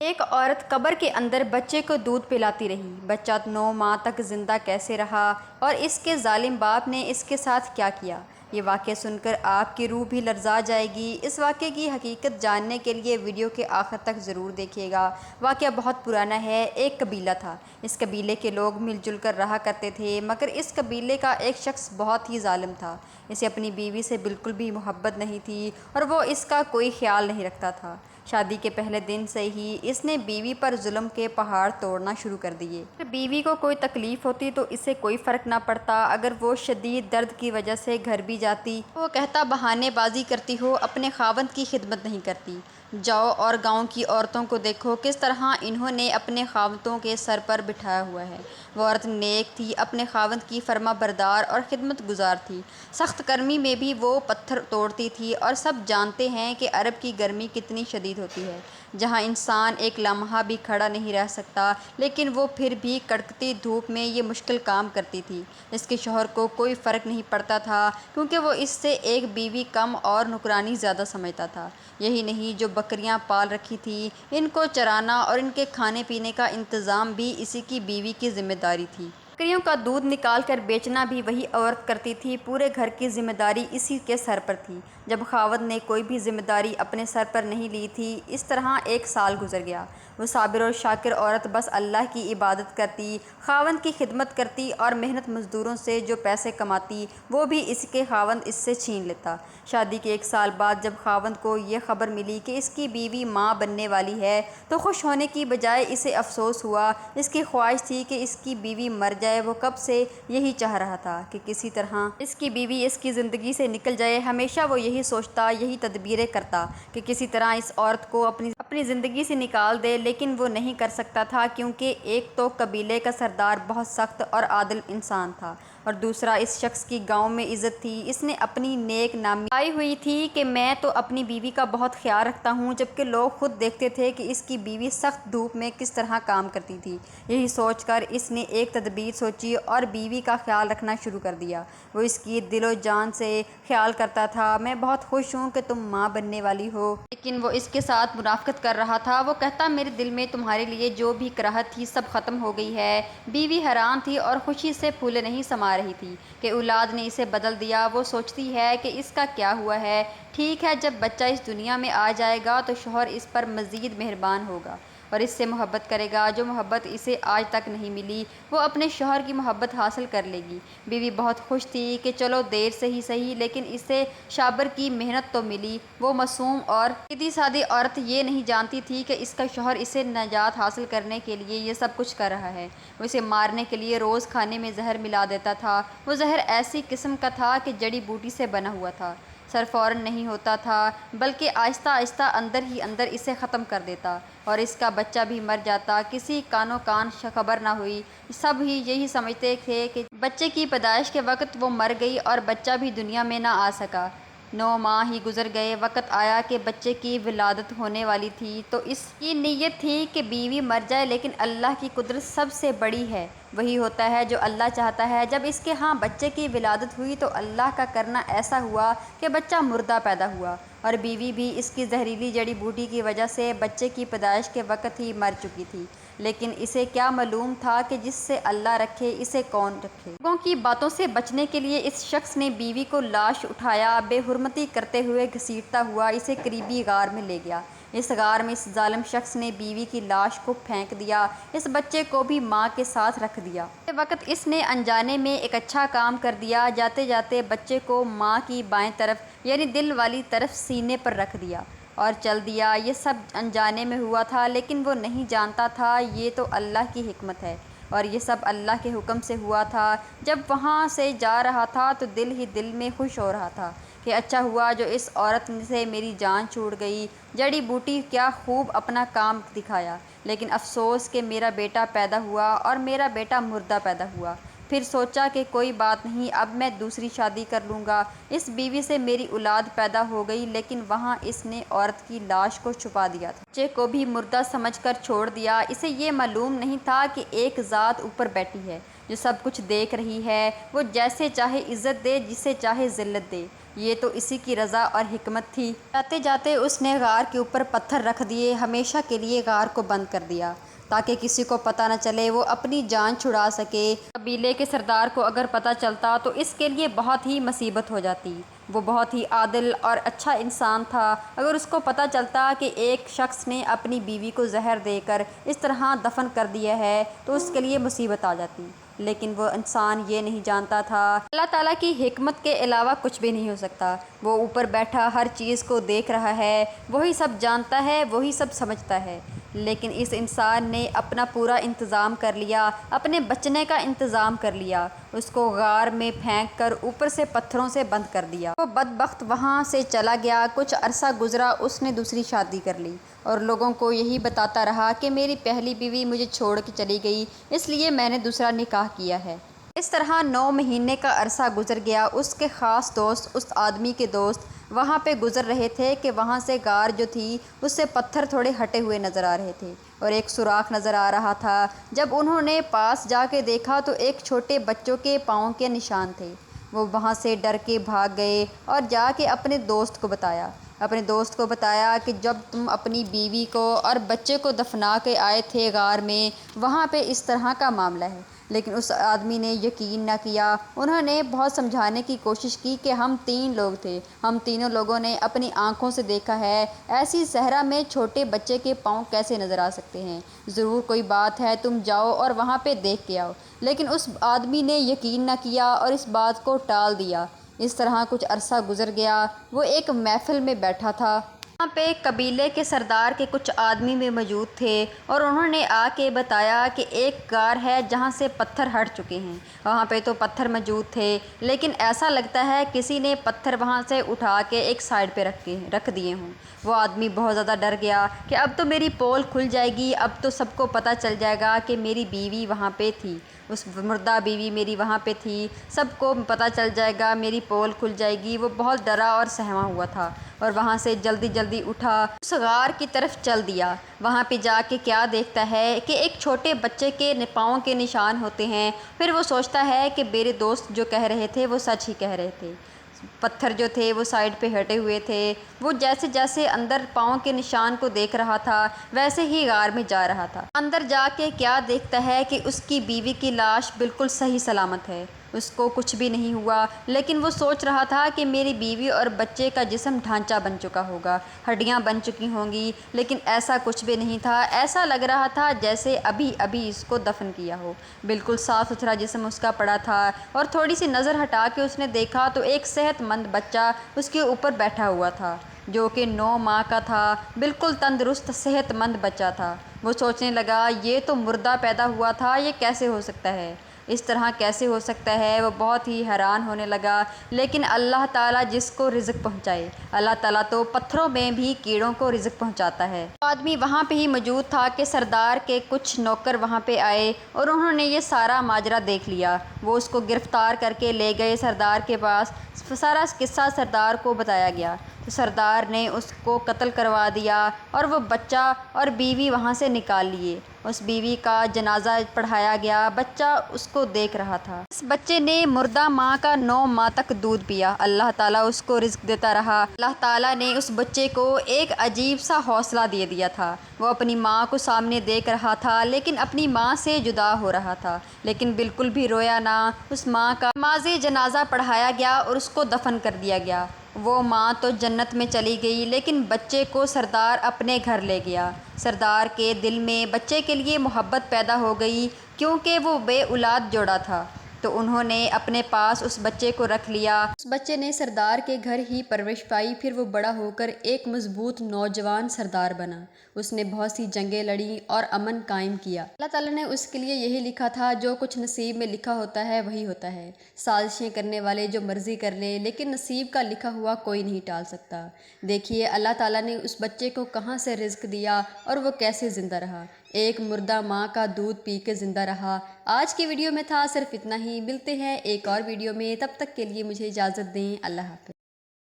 ایک عورت قبر کے اندر بچے کو دودھ پلاتی رہی۔ بچہ 9 ماہ تک زندہ کیسے رہا اور اس کے ظالم باپ نے اس کے ساتھ کیا کیا، یہ واقعہ سن کر آپ کی روح بھی لرزا جائے گی۔ اس واقعے کی حقیقت جاننے کے لیے ویڈیو کے آخر تک ضرور دیکھیے گا۔ واقعہ بہت پرانا ہے۔ ایک قبیلہ تھا۔ اس قبیلے کے لوگ مل جل کر رہا کرتے تھے، مگر اس قبیلے کا ایک شخص بہت ہی ظالم تھا۔ اسے اپنی بیوی سے بالکل بھی محبت نہیں تھی اور وہ اس کا کوئی خیال نہیں رکھتا تھا۔ شادی کے پہلے دن سے ہی اس نے بیوی پر ظلم کے پہاڑ توڑنا شروع کر دیے۔ اگر بیوی کو کوئی تکلیف ہوتی تو اسے کوئی فرق نہ پڑتا۔ اگر وہ شدید درد کی وجہ سے گھر بھی جاتی تو وہ کہتا بہانے بازی کرتی ہو، اپنے خاوند کی خدمت نہیں کرتی۔ جاؤ اور گاؤں کی عورتوں کو دیکھو کس طرح انہوں نے اپنے خاوندوں کے سر پر بٹھایا ہوا ہے۔ وہ عورت نیک تھی، اپنے خاوند کی فرما بردار اور خدمت گزار تھی۔ سخت گرمی میں بھی وہ پتھر توڑتی تھی اور سب جانتے ہیں کہ عرب کی گرمی کتنی شدید ہوتی ہے، جہاں انسان ایک لمحہ بھی کھڑا نہیں رہ سکتا، لیکن وہ پھر بھی کڑکتی دھوپ میں یہ مشکل کام کرتی تھی۔ اس کے شوہر کو کوئی فرق نہیں پڑتا تھا، کیونکہ وہ اس سے ایک بیوی کم اور نوکرانی زیادہ سمجھتا تھا۔ یہی نہیں، جو بکریاں پال رکھی تھی ان کو چرانا اور ان کے کھانے پینے کا انتظام بھی اسی کی بیوی کی ذمہ داری تھی۔ بکریوں کا دودھ نکال کر بیچنا بھی وہی عورت کرتی تھی۔ پورے گھر کی ذمہ داری اسی کے سر پر تھی۔ جب خاوند نے کوئی بھی ذمہ داری اپنے سر پر نہیں لی تھی۔ اس طرح 1 سال گزر گیا۔ وہ صابر اور شاکر عورت بس اللہ کی عبادت کرتی، خاوند کی خدمت کرتی اور محنت مزدوروں سے جو پیسے کماتی وہ بھی اس کے خاوند اس سے چھین لیتا۔ شادی کے 1 سال بعد جب خاوند کو یہ خبر ملی کہ اس کی بیوی ماں بننے والی ہے تو خوش ہونے کی بجائے اسے افسوس ہوا۔ اس کی خواہش تھی کہ اس کی بیوی مر جائے۔ وہ کب سے یہی چاہ رہا تھا کہ کسی طرح اس کی بیوی اس کی زندگی سے نکل جائے۔ ہمیشہ وہ یہی سوچتا، یہی تدبیریں کرتا کہ کسی طرح اس عورت کو اپنی زندگی سے نکال دے، لیکن وہ نہیں کر سکتا تھا، کیونکہ ایک تو قبیلے کا سردار بہت سخت اور عادل انسان تھا اور دوسرا اس شخص کی گاؤں میں عزت تھی۔ اس نے اپنی نیک نامی آئی ہوئی تھی کہ میں تو اپنی بیوی کا بہت خیال رکھتا ہوں، جبکہ لوگ خود دیکھتے تھے کہ اس کی بیوی سخت دھوپ میں کس طرح کام کرتی تھی۔ یہی سوچ کر اس نے ایک تدبیر سوچی اور بیوی کا خیال رکھنا شروع کر دیا۔ وہ اس کی دل و جان سے خیال کرتا تھا۔ میں بہت خوش ہوں کہ تم ماں بننے والی ہو، لیکن وہ اس کے ساتھ منافقت کر رہا تھا۔ وہ کہتا میرے دل میں تمہارے لیے جو بھی کراہت تھی سب ختم ہو گئی ہے۔ بیوی حیران تھی اور خوشی سے پھولے نہیں سما رہی تھی کہ اولاد نے اسے بدل دیا۔ وہ سوچتی ہے کہ اس کا کیا ہوا ہے۔ ٹھیک ہے، جب بچہ اس دنیا میں آ جائے گا تو شوہر اس پر مزید مہربان ہوگا اور اس سے محبت کرے گا، جو محبت اسے آج تک نہیں ملی وہ اپنے شوہر کی محبت حاصل کر لے گی۔ بیوی بہت خوش تھی کہ چلو دیر سے ہی صحیح، لیکن اسے صابر کی محنت تو ملی۔ وہ معصوم اور سیدھی سادی عورت یہ نہیں جانتی تھی کہ اس کا شوہر اسے نجات حاصل کرنے کے لیے یہ سب کچھ کر رہا ہے۔ وہ اسے مارنے کے لیے روز کھانے میں زہر ملا دیتا تھا۔ وہ زہر ایسی قسم کا تھا کہ جڑی بوٹی سے بنا ہوا تھا۔ سر فوراً نہیں ہوتا تھا، بلکہ آہستہ آہستہ اندر ہی اندر اسے ختم کر دیتا اور اس کا بچہ بھی مر جاتا۔ کسی کانوں کان خبر نہ ہوئی۔ سب ہی یہی سمجھتے تھے کہ بچے کی پیدائش کے وقت وہ مر گئی اور بچہ بھی دنیا میں نہ آ سکا۔ 9 ماہ ہی گزر گئے۔ وقت آیا کہ بچے کی ولادت ہونے والی تھی تو اس کی نیت تھی کہ بیوی مر جائے، لیکن اللہ کی قدرت سب سے بڑی ہے۔ وہی ہوتا ہے جو اللہ چاہتا ہے۔ جب اس کے ہاں بچے کی ولادت ہوئی تو اللہ کا کرنا ایسا ہوا کہ بچہ مردہ پیدا ہوا اور بیوی بھی اس کی زہریلی جڑی بوٹی کی وجہ سے بچے کی پیدائش کے وقت ہی مر چکی تھی۔ لیکن اسے کیا معلوم تھا کہ جس سے اللہ رکھے اسے کون رکھے۔ لوگوں کی باتوں سے بچنے کے لیے اس شخص نے بیوی کو لاش اٹھایا، بے حرمتی کرتے ہوئے گھسیٹتا ہوا اسے قریبی غار میں لے گیا۔ اس غار میں اس ظالم شخص نے بیوی کی لاش کو پھینک دیا، اس بچے کو بھی ماں کے ساتھ رکھ دیا۔ اس وقت اس نے انجانے میں ایک اچھا کام کر دیا۔ جاتے جاتے بچے کو ماں کی بائیں طرف یعنی دل والی طرف سینے پر رکھ دیا اور چل دیا۔ یہ سب انجانے میں ہوا تھا، لیکن وہ نہیں جانتا تھا یہ تو اللہ کی حکمت ہے اور یہ سب اللہ کے حکم سے ہوا تھا۔ جب وہاں سے جا رہا تھا تو دل ہی دل میں خوش ہو رہا تھا کہ اچھا ہوا جو اس عورت سے میری جان چھوٹ گئی۔ جڑی بوٹی کیا خوب اپنا کام دکھایا، لیکن افسوس کہ میرا بیٹا پیدا ہوا اور میرا بیٹا مردہ پیدا ہوا۔ پھر سوچا کہ کوئی بات نہیں، اب میں دوسری شادی کر لوں گا۔ اس بیوی سے میری اولاد پیدا ہو گئی، لیکن وہاں اس نے عورت کی لاش کو چھپا دیا تھا۔ بچے کو بھی مردہ سمجھ کر چھوڑ دیا۔ اسے یہ معلوم نہیں تھا کہ ایک ذات اوپر بیٹھی ہے جو سب کچھ دیکھ رہی ہے۔ وہ جیسے چاہے عزت دے، جسے چاہے ذلت دے۔ یہ تو اسی کی رضا اور حکمت تھی۔ جاتے جاتے اس نے غار کے اوپر پتھر رکھ دیے، ہمیشہ کے لیے غار کو بند کر دیا تاکہ کسی کو پتہ نہ چلے، وہ اپنی جان چھڑا سکے۔ قبیلے کے سردار کو اگر پتہ چلتا تو اس کے لیے بہت ہی مصیبت ہو جاتی۔ وہ بہت ہی عادل اور اچھا انسان تھا، اگر اس کو پتہ چلتا کہ ایک شخص نے اپنی بیوی کو زہر دے کر اس طرح دفن کر دیا ہے تو اس کے لیے مصیبت آ جاتی، لیکن وہ انسان یہ نہیں جانتا تھا اللہ تعالیٰ کی حکمت کے علاوہ کچھ بھی نہیں ہو سکتا۔ وہ اوپر بیٹھا ہر چیز کو دیکھ رہا ہے، وہی سب جانتا ہے، وہی سب سمجھتا ہے، لیکن اس انسان نے اپنا پورا انتظام کر لیا، اپنے بچنے کا انتظام کر لیا، اس کو غار میں پھینک کر اوپر سے پتھروں سے بند کر دیا۔ وہ بدبخت وہاں سے چلا گیا۔ کچھ عرصہ گزرا، اس نے دوسری شادی کر لی اور لوگوں کو یہی بتاتا رہا کہ میری پہلی بیوی مجھے چھوڑ کے چلی گئی، اس لیے میں نے دوسرا نکاح کیا ہے۔ اس طرح 9 مہینے کا عرصہ گزر گیا۔ اس کے خاص دوست، اس آدمی کے دوست وہاں پہ گزر رہے تھے کہ وہاں سے غار جو تھی اس سے پتھر تھوڑے ہٹے ہوئے نظر آ رہے تھے اور ایک سوراخ نظر آ رہا تھا۔ جب انہوں نے پاس جا کے دیکھا تو ایک چھوٹے بچوں کے پاؤں کے نشان تھے۔ وہ وہاں سے ڈر کے بھاگ گئے اور جا کے اپنے دوست کو بتایا کہ جب تم اپنی بیوی کو اور بچے کو دفنا کے آئے تھے غار میں، وہاں پہ اس طرح کا معاملہ ہے۔ لیکن اس آدمی نے یقین نہ کیا۔ انہوں نے بہت سمجھانے کی کوشش کی کہ ہم 3 لوگ تھے، ہم تینوں لوگوں نے اپنی آنکھوں سے دیکھا ہے، ایسی صحرا میں چھوٹے بچے کے پاؤں کیسے نظر آ سکتے ہیں، ضرور کوئی بات ہے، تم جاؤ اور وہاں پہ دیکھ کے آؤ۔ لیکن اس آدمی نے یقین نہ کیا اور اس بات کو ٹال دیا۔ اس طرح کچھ عرصہ گزر گیا۔ وہ ایک محفل میں بیٹھا تھا۔ وہاں پہ قبیلے کے سردار کے کچھ آدمی بھی موجود تھے اور انہوں نے آ کے بتایا کہ ایک غار ہے جہاں سے پتھر ہٹ چکے ہیں۔ وہاں پہ تو پتھر موجود تھے، لیکن ایسا لگتا ہے کسی نے پتھر وہاں سے اٹھا کے ایک سائڈ پہ رکھ دیے ہوں۔ وہ آدمی بہت زیادہ ڈر گیا کہ اب تو میری پول کھل جائے گی، اب تو سب کو پتہ چل جائے گا کہ میری بیوی وہاں پہ تھی، اس مردہ بیوی میری وہاں پہ تھی، سب کو پتہ چل جائے گا، میری پول کھل جائے گی۔ وہ بہت ڈرا اور سہما ہوا تھا اور وہاں سے جلدی جلدی اٹھا، اس غار کی طرف چل دیا۔ وہاں پہ جا کے کیا دیکھتا ہے کہ ایک چھوٹے بچے کے پاؤں کے نشان ہوتے ہیں۔ پھر وہ سوچتا ہے کہ میرے دوست جو کہہ رہے تھے وہ سچ ہی کہہ رہے تھے، پتھر جو تھے وہ سائڈ پہ ہٹے ہوئے تھے۔ وہ جیسے جیسے اندر پاؤں کے نشان کو دیکھ رہا تھا ویسے ہی غار میں جا رہا تھا۔ اندر جا کے کیا دیکھتا ہے کہ اس کی بیوی کی لاش بالکل صحیح سلامت ہے، اس کو کچھ بھی نہیں ہوا، لیکن وہ سوچ رہا تھا کہ میری بیوی اور بچے کا جسم ڈھانچہ بن چکا ہوگا، ہڈیاں بن چکی ہوں گی، لیکن ایسا کچھ بھی نہیں تھا۔ ایسا لگ رہا تھا جیسے ابھی ابھی اس کو دفن کیا ہو، بالکل صاف ستھرا جسم اس کا پڑا تھا۔ اور تھوڑی سی نظر ہٹا کے اس نے دیکھا تو ایک صحت مند بچہ اس کے اوپر بیٹھا ہوا تھا، جو کہ 9 ماہ کا تھا، بالکل تندرست صحت مند بچہ تھا۔ وہ سوچنے لگا یہ تو مردہ پیدا ہوا تھا، یہ کیسے ہو سکتا ہے، اس طرح کیسے ہو سکتا ہے۔ وہ بہت ہی حیران ہونے لگا۔ لیکن اللہ تعالیٰ جس کو رزق پہنچائے، اللہ تعالیٰ تو پتھروں میں بھی کیڑوں کو رزق پہنچاتا ہے۔ آدمی وہاں پہ ہی موجود تھا کہ سردار کے کچھ نوکر وہاں پہ آئے اور انہوں نے یہ سارا ماجرا دیکھ لیا۔ وہ اس کو گرفتار کر کے لے گئے سردار کے پاس۔ سارا قصہ سردار کو بتایا گیا تو سردار نے اس کو قتل کروا دیا اور وہ بچہ اور بیوی وہاں سے نکال لیے۔ اس بیوی کا جنازہ پڑھایا گیا، بچہ اس کو دیکھ رہا تھا۔ اس بچے نے مردہ ماں کا 9 ماہ تک دودھ پیا۔ اللہ تعالیٰ اس کو رزق دیتا رہا۔ اللہ تعالیٰ نے اس بچے کو ایک عجیب سا حوصلہ دے دیا تھا۔ وہ اپنی ماں کو سامنے دیکھ رہا تھا، لیکن اپنی ماں سے جدا ہو رہا تھا، لیکن بالکل بھی رویا نہ۔ اس ماں کا نماز جنازہ پڑھایا گیا اور اس کو دفن کر دیا گیا۔ وہ ماں تو جنت میں چلی گئی، لیکن بچے کو سردار اپنے گھر لے گیا۔ سردار کے دل میں بچے کے لیے محبت پیدا ہو گئی، کیونکہ وہ بے اولاد جوڑا تھا، تو انہوں نے اپنے پاس اس بچے کو رکھ لیا۔ اس بچے نے سردار کے گھر ہی پرورش پائی، پھر وہ بڑا ہو کر ایک مضبوط نوجوان سردار بنا۔ اس نے بہت سی جنگیں لڑیں اور امن قائم کیا۔ اللہ تعالیٰ نے اس کے لیے یہی لکھا تھا، جو کچھ نصیب میں لکھا ہوتا ہے وہی ہوتا ہے۔ سازشیں کرنے والے جو مرضی کر لے، لیکن نصیب کا لکھا ہوا کوئی نہیں ٹال سکتا۔ دیکھیے اللہ تعالیٰ نے اس بچے کو کہاں سے رزق دیا اور وہ کیسے زندہ رہا، ایک مردہ ماں کا دودھ پی کے زندہ رہا۔ آج کی ویڈیو میں تھا صرف اتنا ہی، ملتے ہیں ایک اور ویڈیو میں، تب تک کے لیے مجھے اجازت دیں، اللہ حافظ۔